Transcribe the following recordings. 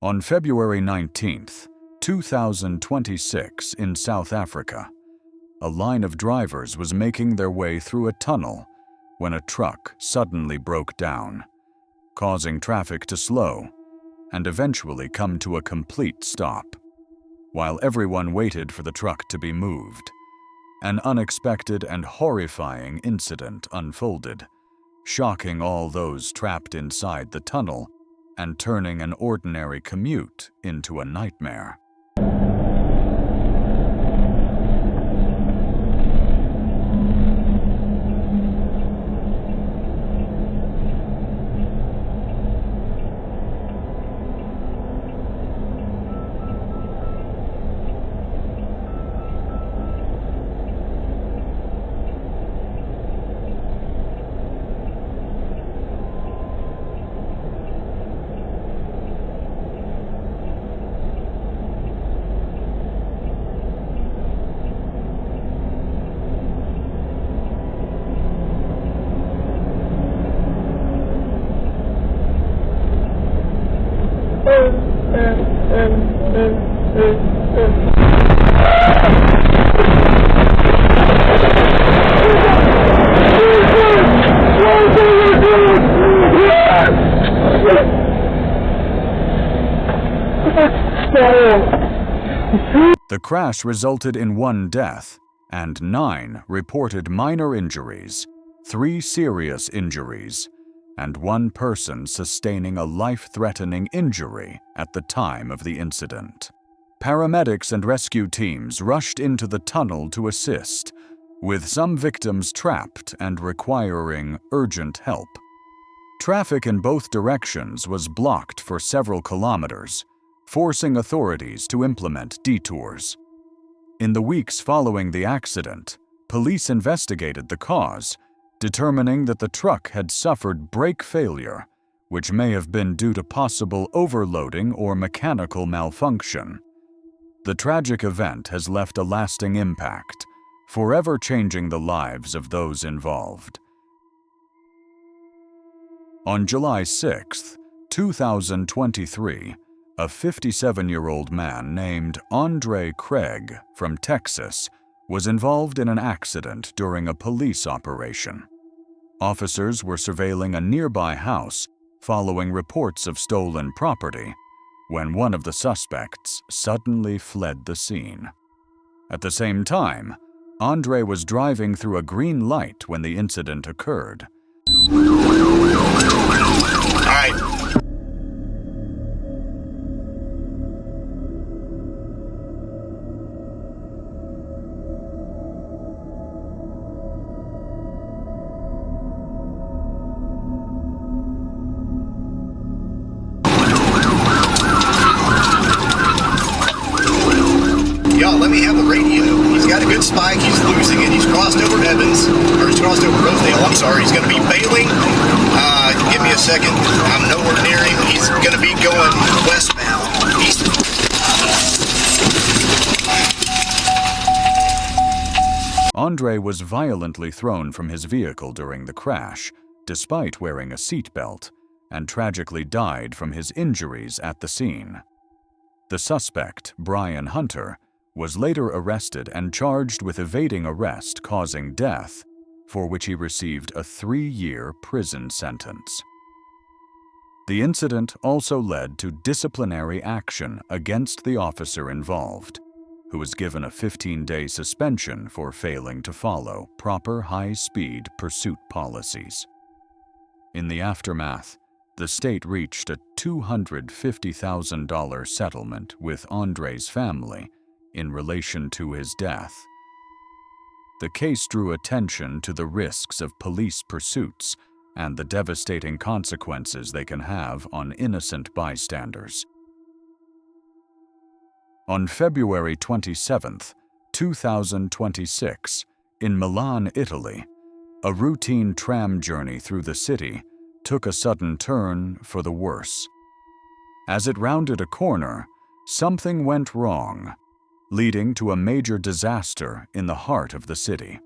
On February 19th, 2026 in South Africa, a line of drivers was making their way through a tunnel when a truck suddenly broke down, causing traffic to slow and eventually come to a complete stop. While everyone waited for the truck to be moved, an unexpected and horrifying incident unfolded, shocking all those trapped inside the tunnel and turning an ordinary commute into a nightmare. The crash resulted in 1 death and 9 reported minor injuries, 3 serious injuries, and 1 person sustaining a life-threatening injury at the time of the incident. Paramedics and rescue teams rushed into the tunnel to assist, with some victims trapped and requiring urgent help. Traffic in both directions was blocked for several kilometers, forcing authorities to implement detours. In the weeks following the accident, police investigated the cause, determining that the truck had suffered brake failure, which may have been due to possible overloading or mechanical malfunction. The tragic event has left a lasting impact, forever changing the lives of those involved. On July 6, 2023, a 57-year-old man named Andre Craig from Texas was involved in an accident during a police operation. Officers were surveilling a nearby house following reports of stolen property when one of the suspects suddenly fled the scene. At the same time, Andre was driving through a green light when the incident occurred. All right. Let me have the radio. He's got a good spike. He's losing it. He's crossed over Evans, or he's crossed over Rosedale. I'm sorry. He's going to be bailing. Give me a second. I'm nowhere near him. He's going to be going westbound. Andre was violently thrown from his vehicle during the crash, despite wearing a seatbelt, and tragically died from his injuries at the scene. The suspect, Brian Hunter, was later arrested and charged with evading arrest causing death, for which he received a 3-year prison sentence. The incident also led to disciplinary action against the officer involved, who was given a 15-day suspension for failing to follow proper high-speed pursuit policies. In the aftermath, the state reached a $250,000 settlement with Andre's family in relation to his death. The case drew attention to the risks of police pursuits and the devastating consequences they can have on innocent bystanders. On February 27, 2026, in Milan, Italy, a routine tram journey through the city took a sudden turn for the worse. As it rounded a corner, something went wrong, leading to a major disaster in the heart of the city.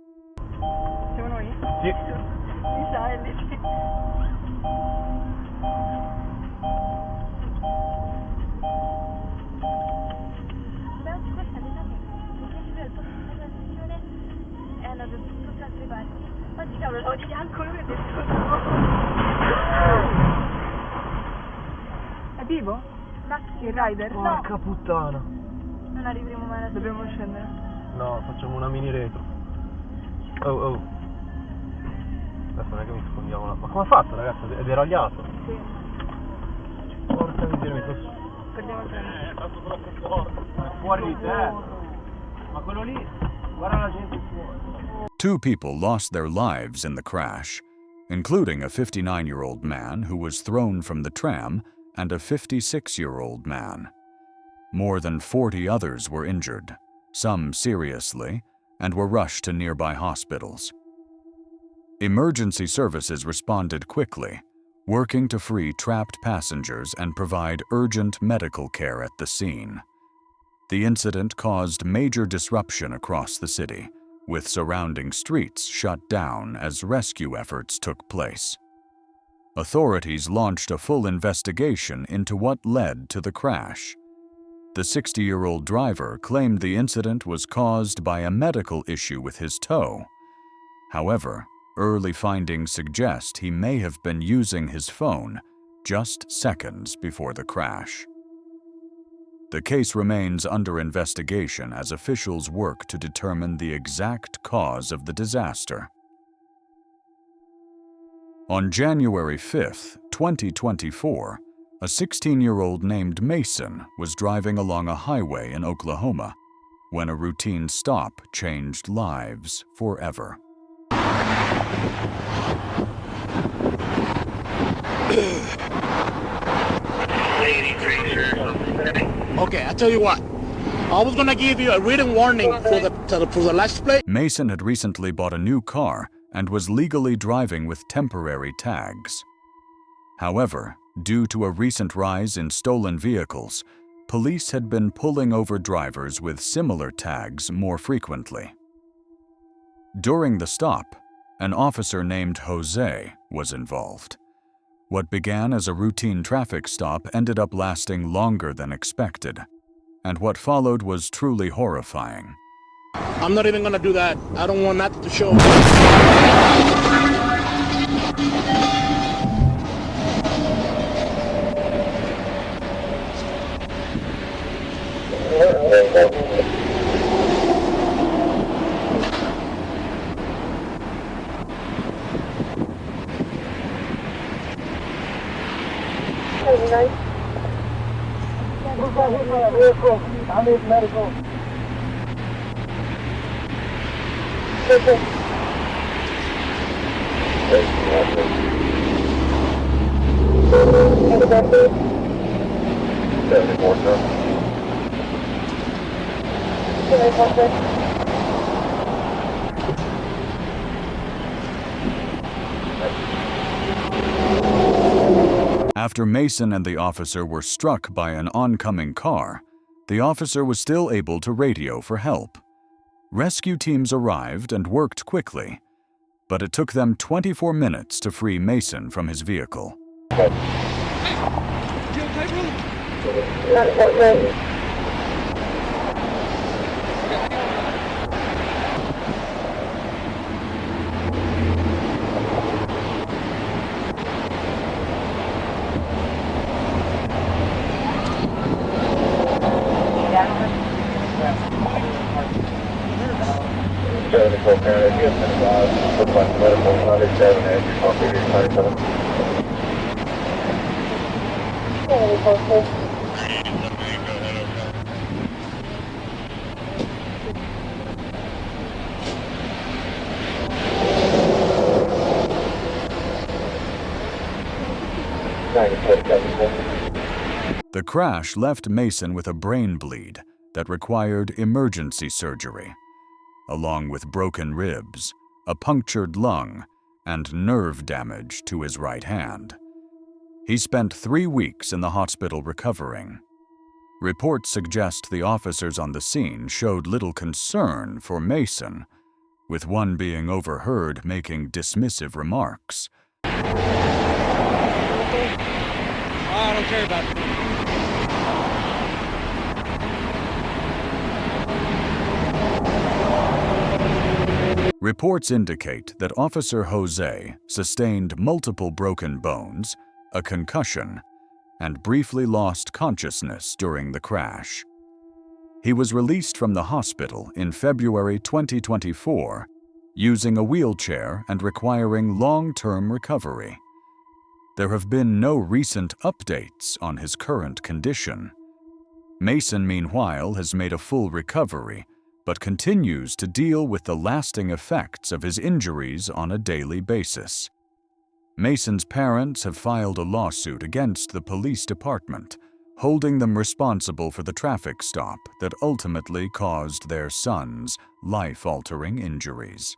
cattivo? Il rider? Porca puttana. Non arriveremo mai alla fine. Dobbiamo scendere. No, facciamo una mini retro. Oh. Adesso non è che mi sfondiamo là. Ma come ha fatto, ragazzi? È deragliato. Sì. Porca miseria, mi posso... Perdiamo il treno. È stato troppo forte. È fuori di testa. Ma quello lì, guarda la gente fuori. 2 people lost their lives in the crash, including a 59-year-old man who was thrown from the tram and a 56-year-old man. More than 40 others were injured, some seriously, and were rushed to nearby hospitals. Emergency services responded quickly, working to free trapped passengers and provide urgent medical care at the scene. The incident caused major disruption across the city, with surrounding streets shut down as rescue efforts took place. Authorities launched a full investigation into what led to the crash. The 60-year-old driver claimed the incident was caused by a medical issue with his toe. However, early findings suggest he may have been using his phone just seconds before the crash. The case remains under investigation as officials work to determine the exact cause of the disaster. On January 5, 2024, a 16-year-old named Mason was driving along a highway in Oklahoma when a routine stop changed lives forever. Okay, I tell you what. I was gonna give you a written warning for the license plate. Mason had recently bought a new car and was legally driving with temporary tags. However, due to a recent rise in stolen vehicles, police had been pulling over drivers with similar tags more frequently. During the stop, an officer named Jose was involved. What began as a routine traffic stop ended up lasting longer than expected, and what followed was truly horrifying. I'm not even gonna do that. I don't want that to show. I need medical. After Mason and the officer were struck by an oncoming car, the officer was still able to radio for help. Rescue teams arrived and worked quickly, but it took them 24 minutes to free Mason from his vehicle. The crash left Mason with a brain bleed that required emergency surgery, along with broken ribs, a punctured lung, and nerve damage to his right hand. He spent 3 weeks in the hospital recovering. Reports suggest the officers on the scene showed little concern for Mason, with one being overheard making dismissive remarks. I don't care about it. Reports indicate that Officer Jose sustained multiple broken bones, a concussion, and briefly lost consciousness during the crash. He was released from the hospital in February 2024, using a wheelchair and requiring long-term recovery. There have been no recent updates on his current condition. Mason, meanwhile, has made a full recovery, but continues to deal with the lasting effects of his injuries on a daily basis. Mason's parents have filed a lawsuit against the police department, holding them responsible for the traffic stop that ultimately caused their son's life-altering injuries.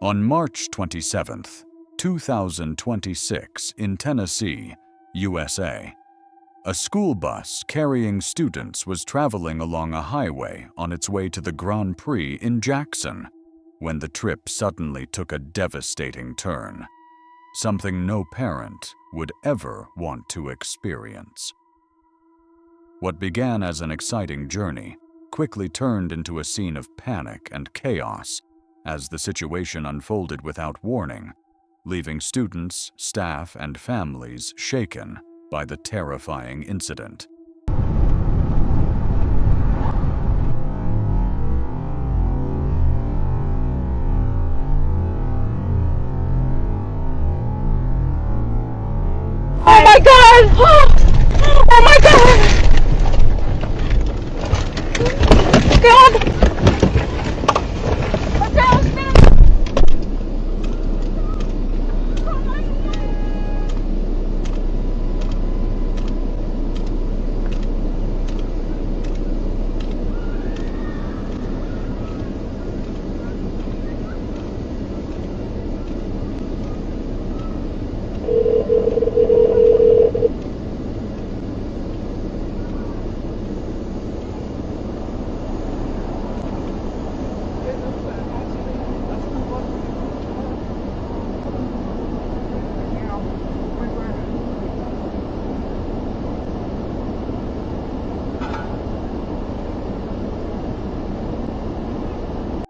On March 27, 2026, in Tennessee, USA, a school bus carrying students was traveling along a highway on its way to the Grand Prix in Jackson when the trip suddenly took a devastating turn, something no parent would ever want to experience. What began as an exciting journey quickly turned into a scene of panic and chaos as the situation unfolded without warning, leaving students, staff, and families shaken by the terrifying incident. Oh my god! Oh my god! God!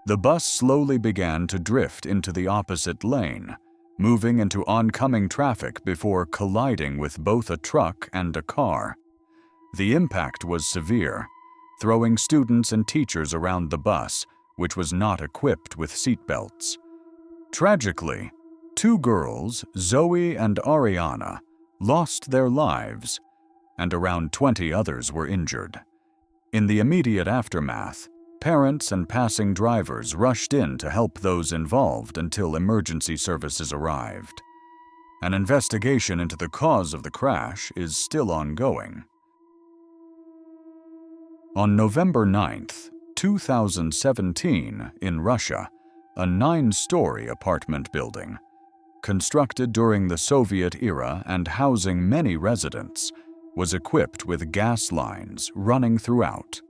The bus slowly began to drift into the opposite lane, moving into oncoming traffic before colliding with both a truck and a car. The impact was severe, throwing students and teachers around the bus, which was not equipped with seatbelts. Tragically, 2 girls, Zoe and Ariana, lost their lives, and around 20 others were injured. In the immediate aftermath, parents and passing drivers rushed in to help those involved until emergency services arrived. An investigation into the cause of the crash is still ongoing. On November 9, 2017, in Russia, a 9-story apartment building, constructed during the Soviet era and housing many residents, was equipped with gas lines running throughout.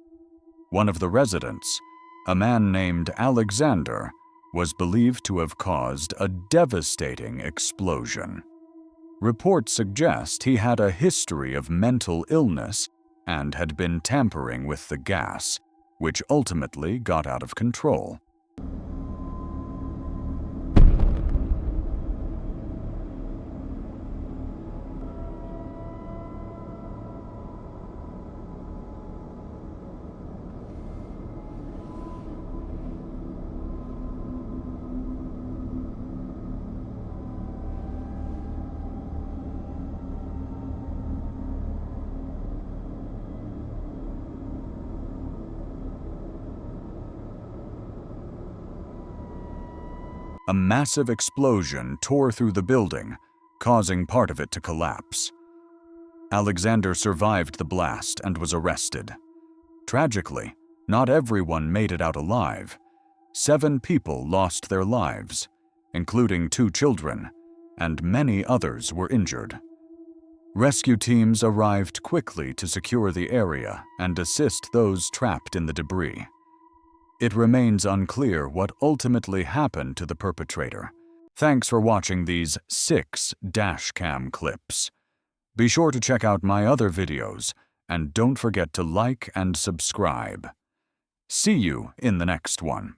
One of the residents, a man named Alexander, was believed to have caused a devastating explosion. Reports suggest he had a history of mental illness and had been tampering with the gas, which ultimately got out of control. A massive explosion tore through the building, causing part of it to collapse. Alexander survived the blast and was arrested. Tragically, not everyone made it out alive. 7 people lost their lives, including 2 children, and many others were injured. Rescue teams arrived quickly to secure the area and assist those trapped in the debris. It remains unclear what ultimately happened to the perpetrator. Thanks for watching these 6 dashcam clips. Be sure to check out my other videos, and don't forget to like and subscribe. See you in the next one.